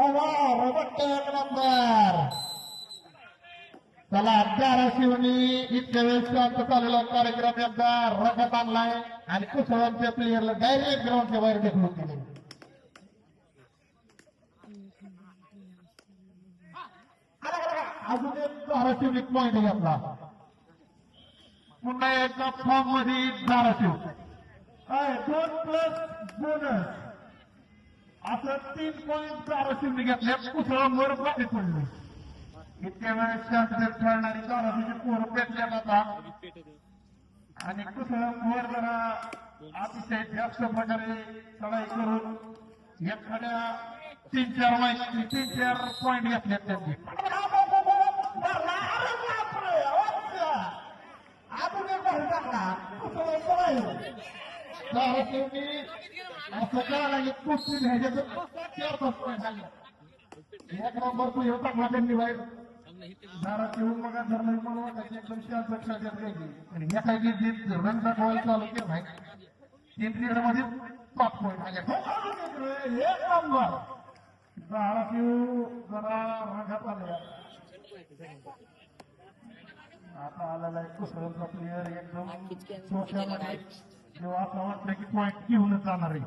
Robot एक number. चला धाराशिवनी इतक्या वेळ शांत चाललेला कार्यक्रम एकदा रगत आणलाय आणि कुसळांच्या प्लेयरला डायरेक्ट ग्राउंडच्या बाहेर ढकलून दिले. अजून एक धाराशिव पॉइंट घेतला. पुन्हा एकदा फॉर्म मध्ये धाराशिव 2+ बोनस असं 3 पॉइंट धाराशिवने घेतल्या. कुसळांवर बाकी पडले. इतक्या वेळेस शांततेत खेळणारी धाराशिवची पोरं पेटल्यात आता आणि कुसळांवर जरा अतिशय जास्त प्रकारे चढाई करून एखाद्या 3-4 पॉइंट घेतल्यात त्यांनी. धाराशिवनी असं कळालं की कुस्ती घ्यायचं 4-5 पॉइंट झाले. एक नंबर तू येऊ टाकला त्यांनी बाहेर. धाराशिव मग धरलं म्हणून वाटायची एकदम शांत खेळण्यात घ्यायची आणि एखादी जी रन दाखवायला चालू केलं नाही 3 पिरियड मध्ये 5 पॉइंट आले. एक नंबर धाराशिव जरा रागात आले. आता आलेला एक कुसळचा प्लेअर एकदम जोशामध्ये जेव्हा असं वाटलं की पॉइंट घेऊनच जाणार आहे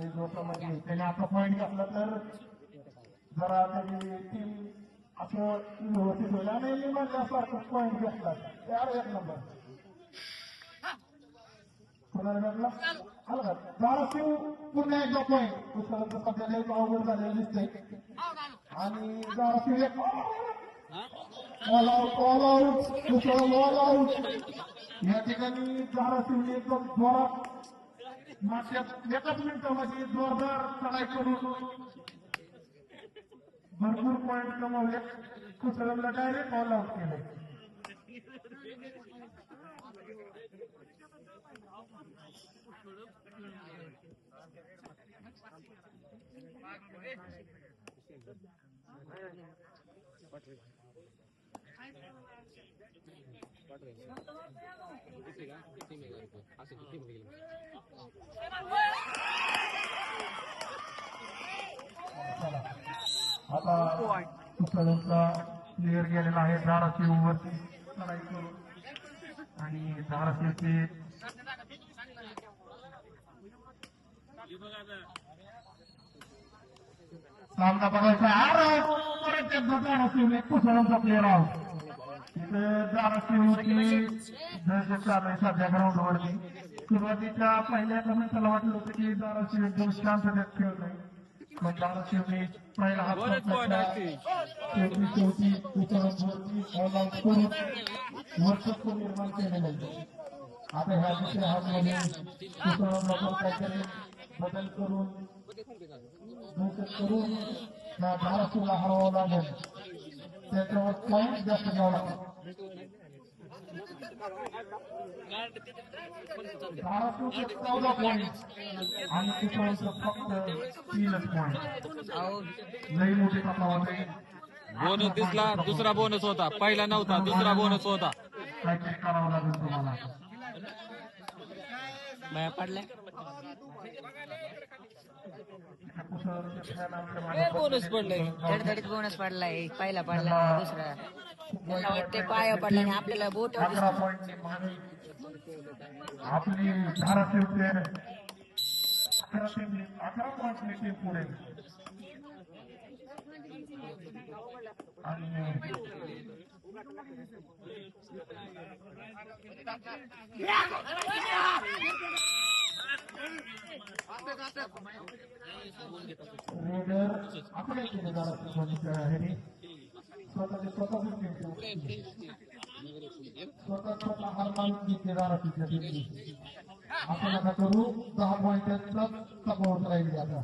जोशामध्ये. त्याने आता पॉइंट घेतला तर जरा त्याची टीम असं व्यवस्थित होईल आणि म्हणल्यासारखं पॉइंट घेतला. त्यावर एक नंबर कोणाला भेटला आला का. धाराशिव पुन्हा एकदा पॉइंट कुसळचं सध्याला एक अवघड झालेलं दिसतंय आणि धाराशिव एक ऑल आउट कुसळ ऑल आउट. या ठिकाणी धाराशिवने एकदम जोरात मागच्या 1 मिनिटामध्ये जोरदार चढाई करून भरपूर पॉइंट कमावले. कुसळला डायरेक्ट ऑल आउट केले. आता कुसळचा प्लेअर गेलेला आहे धाराशिव वरती चढाई करून आणि धाराशिवचे सामना बघायचा. परत एकदा धाराशिवने कुसळचा प्लेअर आहोत. तिथे धाराशिवची दहशत चालू आहे सध्या ग्राउंडवरती. सुरुवातीच्या पहिल्या मिनिटाला वाटलं होतं की धाराशिव एकदम शांततेत खेळत आहे पण धाराशिवने पहिला हात शेवटी कुसळवरती ऑल आउट करून वर्चस्व निर्माण केलेलं आहे. आता ह्या दुसऱ्या हातमध्ये कुसळला पण काहीतरी बदल करून दहशत करून धाराशिवला हरवावं लागेल. त्याच्यावर पॉइंट जास्त घ्यावं लागेल. धाराशिवचे 14 पॉइंट आणि कुसळचं फक्त 3च पॉइंट. लई मोठी तफावत आहे. बोनस दिसला. दुसरा बोनस होता. पहिला नव्हता. दुसरा बोनस होता. काहीतरी करावं लागेल तुम्हाला. पडल्या बोनस पडलाय. धडधडीत बोनस पडलाय. पहिला पडला दुसरा मला वाटते पाया पडला आणि आपल्याला बोट 11 पॉइंट आपली धाराशिवचे 11 पॉइंटने टीम पुढे आणि रेडर आपल्या केले धाराशिव स्वतः हार मानून घेतले धाराशिवच्या टीमने. आपण आता करू 10 पॉइंटचा तफावत राहिली. आता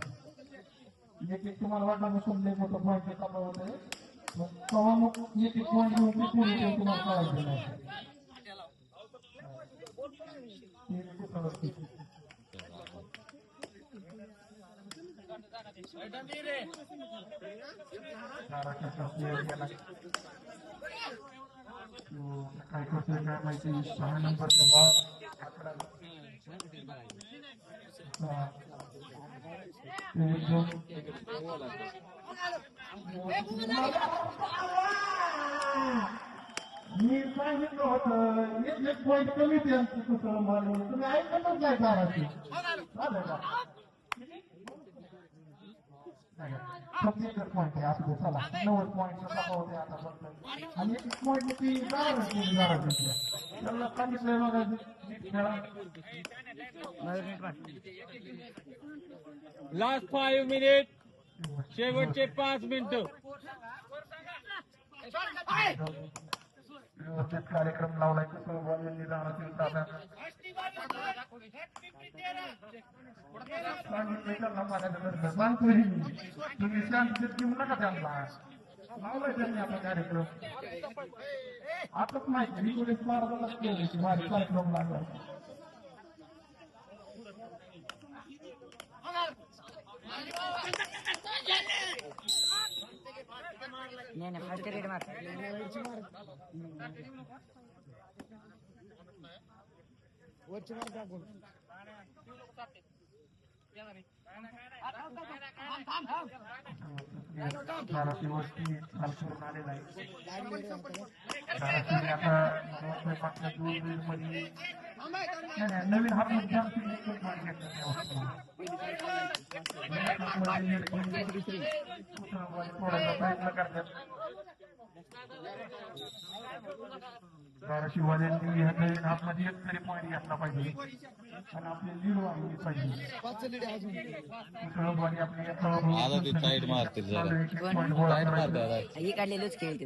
एक तुम्हाला वाटलं समजे मोठं पॉइंट तफावत आहे तेव्हा मग एक पॉइंट घेऊन पुढे तुम्हाला कळायचं नाही. काय करतोय काय माहिती. 6 नंबरचा बॉल मी सांगितलं होतं एक पॉईंट कमी त्यांचं कुठं मारून तुम्ही ऐकतच नाही दाराची झालं का फक्त एकच पॉईंट आहे असं चला 90 पॉईंटचा होते आता फक्त आणि एक पॉईंट ती दाराची त्यांना सांगितलंय बघा नीट खेळा लास्ट 5 मिनिट, शेवटचे 5 मिनिटं. व्यवस्थित कार्यक्रम लावलाय यांनी दारातील ताब्यात सांगितलं त्यांना माझ्या सांगतोय तुम्ही शांततेत घेऊ नका त्यांना लावलाय त्यांनी आपला कार्यक्रम आताच माहिती ही पोलीस मार्गालाच केली माझे कार्यक्रम लागला नाही नाही फाटके रेड मार धाराशिव वरती हाल करून आलेला आहे धाराशिवने आता मागच्या 2 मध्ये नाही नवीन हात मुद्दाम थोडासा प्रयत्न करतात धाराशिववाल्यांनी ह्या नवीन हातमध्ये एक तरी पॉईंट घेतला पाहिजे आणि आपली लीड वाढवली पाहिजे आता ते टाईट मारतील जरा. टाईट मारतात. ही काढलेलीच खेळते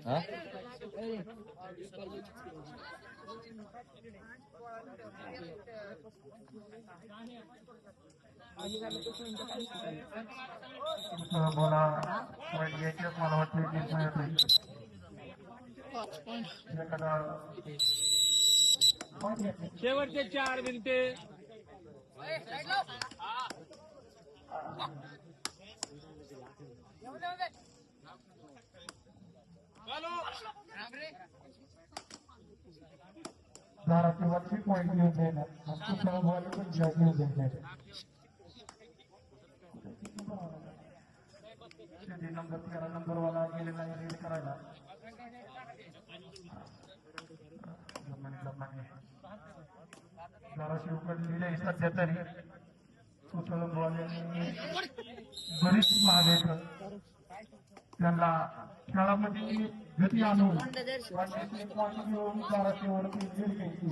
हा? बोला पॉईंट घ्यायचे मला वाटतं शेवटचे 4 मिनिटे. धाराशिवची पॉईंट घेऊन देणार बॉल पण घेऊन देणार नंबर 13 नंबरवाला गेलेला रीड करायला धाराशिवकडे लिहिले सध्या तरी कुठं बॉल बरीच मागे त्यांना खेळामध्ये गती आणून घेऊन धाराशिववरती लीड घ्यायची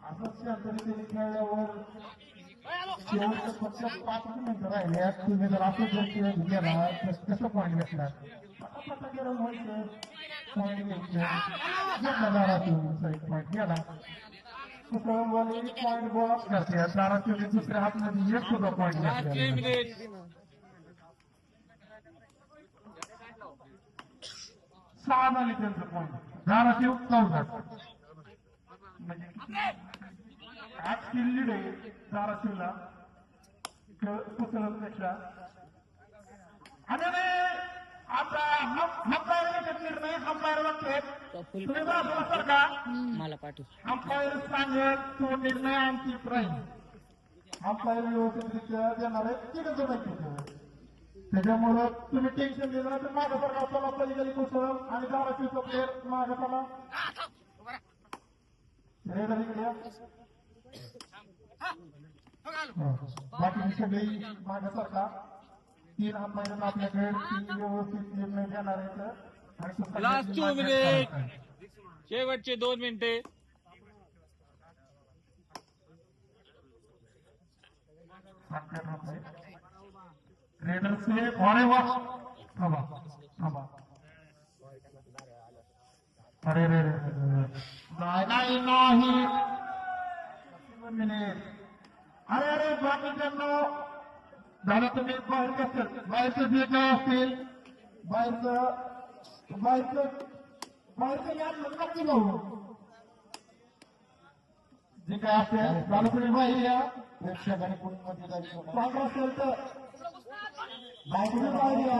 असंच त्यांनी खेळल्यावर शेवटचं फक्त 5 मिनिटं राहिले तुम्ही जर असं जर गेला तर कसं पॉईंट घेतला आता गरम व्हायचं पॉईंट घ्यायचं घेतला धाराशिवचा एक पॉईंट गेला कुठं पॉईंट बॉक्स करते धाराशिवने दुसऱ्या हातमध्ये एक सुद्धा पॉईंट लास्ट 3 घेतला मिनिट. 6 झाले त्यांचं पॉईंट धाराशिव 14 म्हणजे 8 किल लीड आहे धाराशिवला पुस्तकांपेक्षा आणि आता अंपायर निर्णय अंपायर वाटते तुम्ही बाजूला सरका मला पाठव अंपायर सांगत तो निर्णय आमची प्राईम अंपायर व्यवस्थितरित्या देणार आहे तिथे जोडायचे त्याच्यामुळं तुम्ही टेन्शन दिलं तर मागं सरकार चला पलीकडे पुस्तक आणि धाराशिवचा प्लेअर मागं चला रेडर इकडे बाकी सगळी मागे सरका 3 अंपायर आपल्याकडे 3 व्यवस्थित निर्णय देणार आहेत लास्ट 2 मिनिट, शेवटचे 2 मिनिटे. रेडर से अरे वा थांबा थांबा अरे रे नाही नाही मिनिट अरे अरे बाकीच्यांना झालं तुम्ही बाहेर कसं बाहेरचं जे काय असतील बाहेरचं या नक्की भाऊ जे काय असेल झालं तुम्ही बाहेर या प्रेक्षकाने कोणी मध्ये जायचं पांढरा असेल तर बाहेर बाहेर या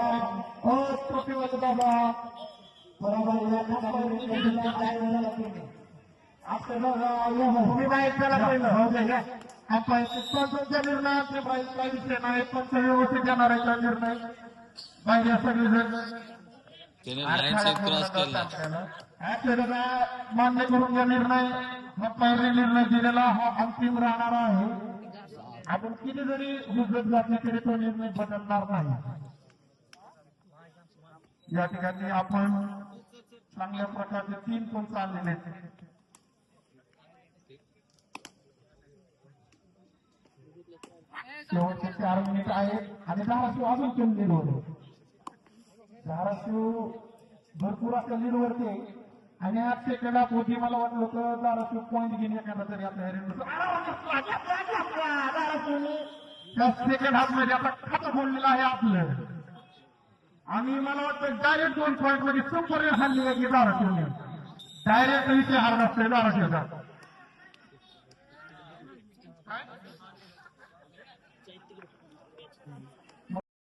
ट्रॉफीवाले दादा बरोबर आपल्या तुम्ही बाहेर चला पहिलं पंचांच्या निर्णयाचे बाहेर काही विषय नाही. पंच व्यवस्थित येणार आहे का निर्णय बाहेर सगळेजण त्याने लाईन सेट क्रॉस केला. आपल्याला मान्य करून घ्या निर्णय. हा पहिले निर्णय दिलेला हा अंतिम राहणार आहे. आपण किती जरी हुजत घातली तरी तो निर्णय बदलणार नाही. या ठिकाणी आपण चांगल्या प्रकारचे 3 पंच आणलेले आहेत. शेवटचे 4 मिनिट आहेत आणि धाराशिव अजून कमी लीडवर. धाराशिव भरपूर असं लीडवरती आहे आणि आज सेकंडात होती. मला वाटलं होतं धाराशिव पॉईंट घेऊन एखादा तरी आपल्या धाराशिवने त्या सेकंड हाफ मध्ये आता खातं फोडलेलं आहे आपलं. आणि मला वाटतं डायरेक्ट 2 पॉईंट मध्ये सुपर हल्ली आहे की धाराशिवने डायरेक्ट विषय हारला असतोय धाराशिवचा.